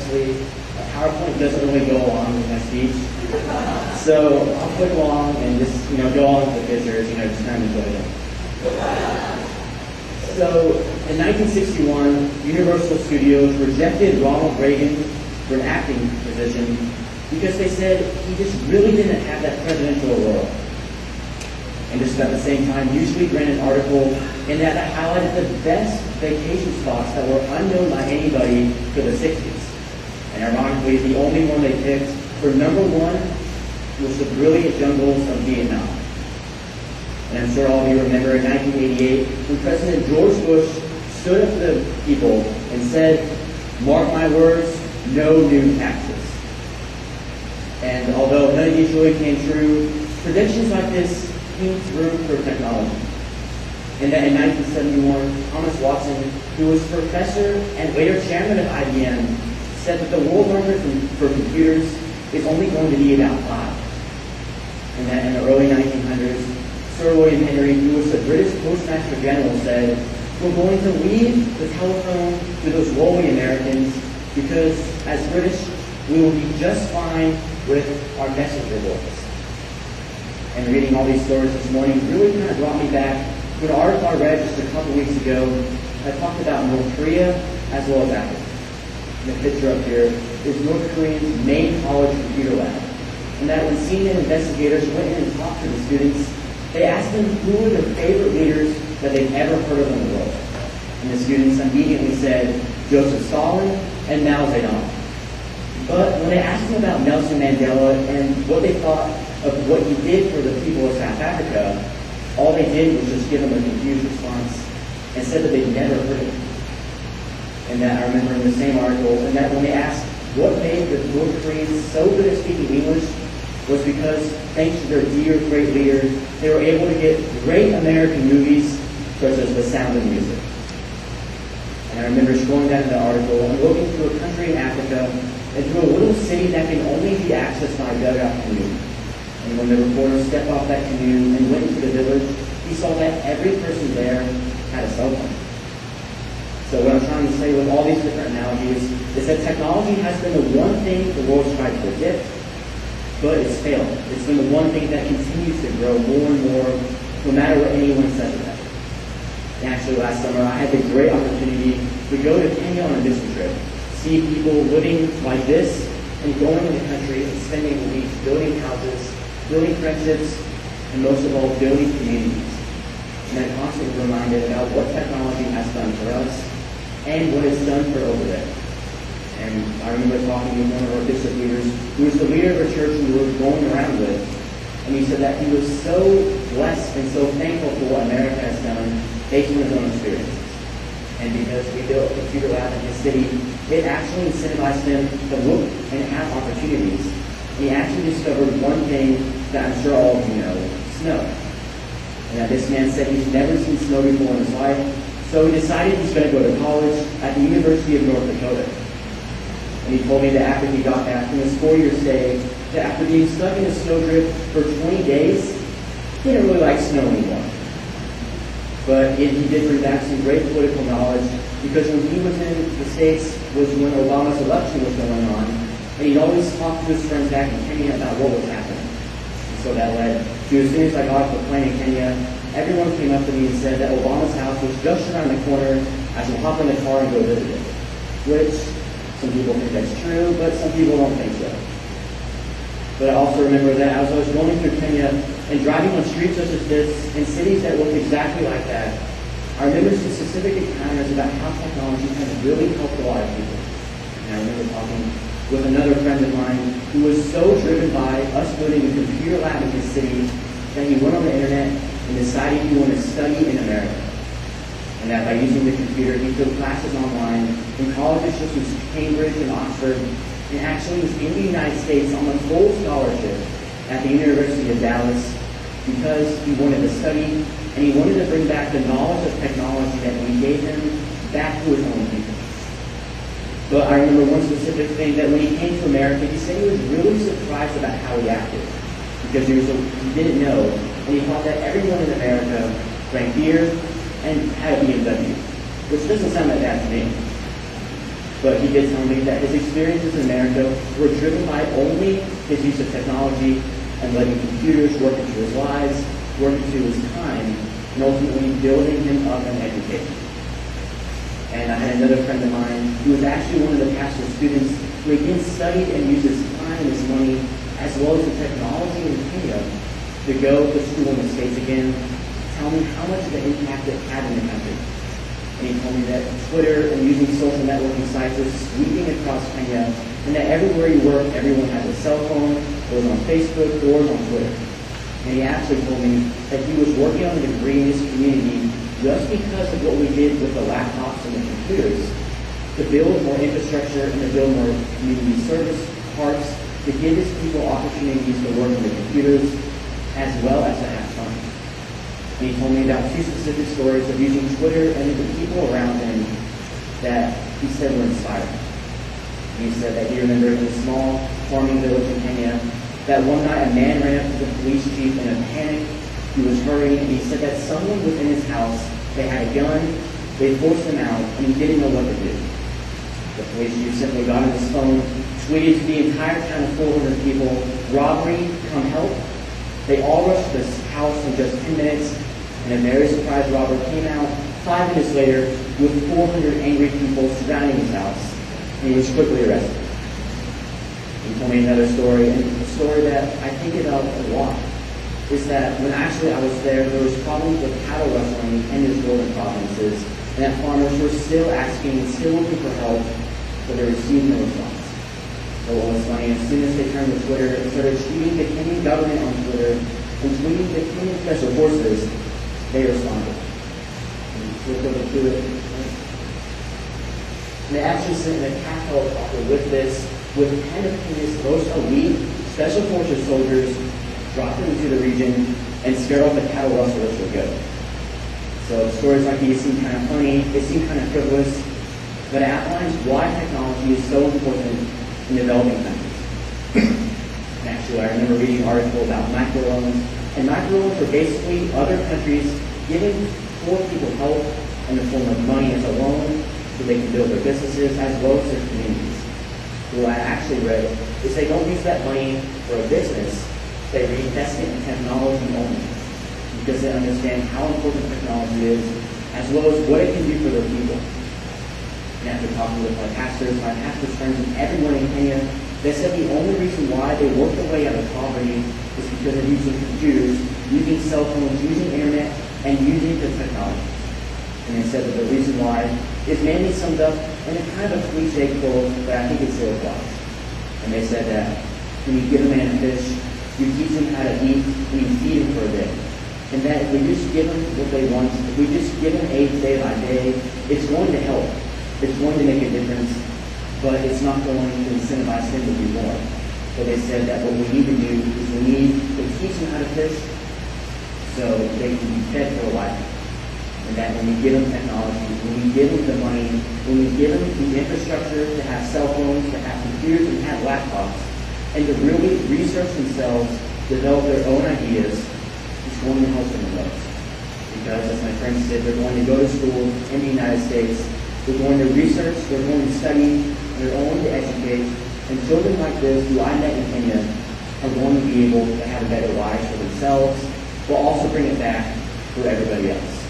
honestly, a PowerPoint doesn't really go along with my speech. So I'll click along and just, go on with the pictures, just kind of enjoy them. So in 1961, Universal Studios rejected Ronald Reagan for an acting position because they said he just really didn't have that presidential role. And just about the same time, Newsweek ran an article in that highlighted the best vacation spots that were unknown by anybody for the 60s. And ironically, the only one they picked for number one was the brilliant jungles of Vietnam. And I'm sure all of you remember in 1988, when President George Bush stood up to the people and said, "Mark my words, no new taxes." And although none of these really came true, predictions like this came through for technology. And that in 1971, Thomas Watson, who was professor and later chairman of IBM, said that the world market for computers is only going to be about 5. And that in the early 1900s, Sir William Henry, who was the British Postmaster General, said, "We're going to leave the telephone to those lowly Americans because, as British, we will be just fine with our messenger boys." And reading all these stories this morning really kind of brought me back to an article I read just a couple weeks ago that talked about North Korea as well as Africa. And the picture up here is North Korea's main college computer lab. And that when CNN investigators went in and talked to the students, they asked them who were their favorite leaders that they'd ever heard of in the world. And the students immediately said Joseph Stalin and Mao Zedong. But when they asked them about Nelson Mandela and what they thought of what he did for the people of South Africa, all they did was just give them a confused response and said that they'd never heard of him. And that I remember in the same article, and that when they asked what made the North Koreans so good at speaking English was because, thanks to their dear, great leader, they were able to get great American movies such as The Sound of Music. And I remember scrolling down the article and looking through a country in Africa and through a little city that can only be accessed by a dugout canoe. And when the reporter stepped off that canoe and went into the village, he saw that every person there had a cell phone. So what I'm trying to say with all these different analogies is that technology has been the one thing the world's tried to predict, but it's failed. It's been the one thing that continues to grow more and more, no matter what anyone says about it. And actually last summer, I had the great opportunity to go to Kenya on a business trip, see people living like this, and going in the country and spending a week building houses, building friendships, and most of all, building communities. And I'm constantly reminded about what technology has done for us and what it's done for over there. And I remember talking with one of our bishop leaders, who was the leader of a church we were going around with, and he said that he was so blessed and so thankful for what America has done based on his own experiences. And because we built a computer lab in his city, it actually incentivized him to look and have opportunities. And he actually discovered one thing that I'm sure all of you know, snow. And that this man said he's never seen snow before in his life, so he decided he's going to go to college at the University of North Dakota. And he told me that after he got back from his 4-year stay, that after being stuck in a snowdrift for 20 days, he didn't really like snow anymore. But he did bring back some great political knowledge, because when he was in the States was when Obama's election was going on, and he'd always talk to his friends back in Kenya about what was happening. And so that led to, as soon as I got off the plane in Kenya, everyone came up to me and said that Obama's house was just around the corner. I should hop in the car and go visit it. Which, some people think that's true, but some people don't think so. But I also remember that as I was roaming through Kenya and driving on streets such as this, in cities that look exactly like that, I remember some specific encounters about how technology has really helped a lot of people. And I remember talking with another friend of mine who was so driven by us building a computer lab in his city that he went on the internet and decided he wanted to study in America. And that by using the computer, he took classes online in colleges such as Cambridge and Oxford, and actually was in the United States on a full scholarship at the University of Dallas because he wanted to study and he wanted to bring back the knowledge of technology that we gave him back to his own people. But I remember one specific thing that when he came to America, he said he was really surprised about how he acted because he didn't know, and he thought that everyone in America drank beer and had a BMW, which doesn't sound that bad to me. But he did tell me that his experiences in America were driven by only his use of technology and letting computers work into his lives, work into his time, and ultimately building him up in education. And I had another friend of mine who was actually one of the pastor's students who again studied and used his time and his money as well as the technology in Kenya to go to school in the States again, tell me how much of an impact it had in the country. And he told me that Twitter and using social networking sites was sweeping across Kenya, and that everywhere you work, everyone has a cell phone, or was on Facebook, or was on Twitter. And he actually told me that he was working on a degree in his community just because of what we did with the laptops and the computers, to build more infrastructure and to build more community service parks, to give his people opportunities to work on the computers, as well as to have fun. And he told me about two specific stories of using Twitter and the people around him that he said were inspiring. And he said that he remembered in a small farming village in Kenya that one night a man ran up to the police chief in a panic. He was hurrying, and he said that someone was in his house. They had a gun. They forced him out, and he didn't know what to do. The police chief simply got on his phone, tweeted to the entire town of 400 people, "Robbery, come help." They all rushed to this house in just 10 minutes, and a very surprised robber came out 5 minutes later with 400 angry people surrounding his house, and he was quickly arrested. He told me another story, and a story that I think about a lot, is that when actually I was there was problems with cattle rustling in his northern provinces, and that farmers were still asking and still looking for help, but they received no response. So what was funny, as soon as they turned to Twitter and started tweeting the Kenyan government on Twitter and tweeting the Kenyan special forces, they responded. And look over to it. And they actually sent an attack helicopter with 10 of Kenya's most elite special forces soldiers, dropped them into the region, and scared off the cattle rustlers for good. So stories like these seem kind of funny, they seem kind of frivolous, but it outlines why technology is so important in developing countries. And actually, I remember reading an article about microloans, and microloans are basically other countries giving poor people help in the form of money as a loan so they can build their businesses as well as their communities. So what I actually read is they don't use that money for a business, they reinvest it in technology only, because they understand how important technology is, as well as what it can do for their people. And after talking with my pastor's friends, and everyone in Kenya, they said the only reason why they worked their way out of poverty is because of using computers, using cell phones, using internet, and using the technology. And they said that the reason why is mainly summed up in a kind of a cliche quote, but I think it still applies. And they said that when you give a man a fish, you teach them how to eat, and you feed them for a day. And that if we just give them what they want, if we just give them aid day by day, it's going to help. It's going to make a difference, but it's not going to incentivize them to do more. So they said that what we need to do is we need to teach them how to fish so they can be fed for a while. And that when we give them technology, when we give them the money, when we give them the infrastructure to have cell phones, to have computers, and have laptops, and to really research themselves, develop their own ideas, it's going to help them the most. Because, as my friend said, they're going to go to school in the United States, they're going to research, they're going to study, they're going to educate, and children like this, who I met in Kenya, are going to be able to have a better life for themselves, but also bring it back for everybody else.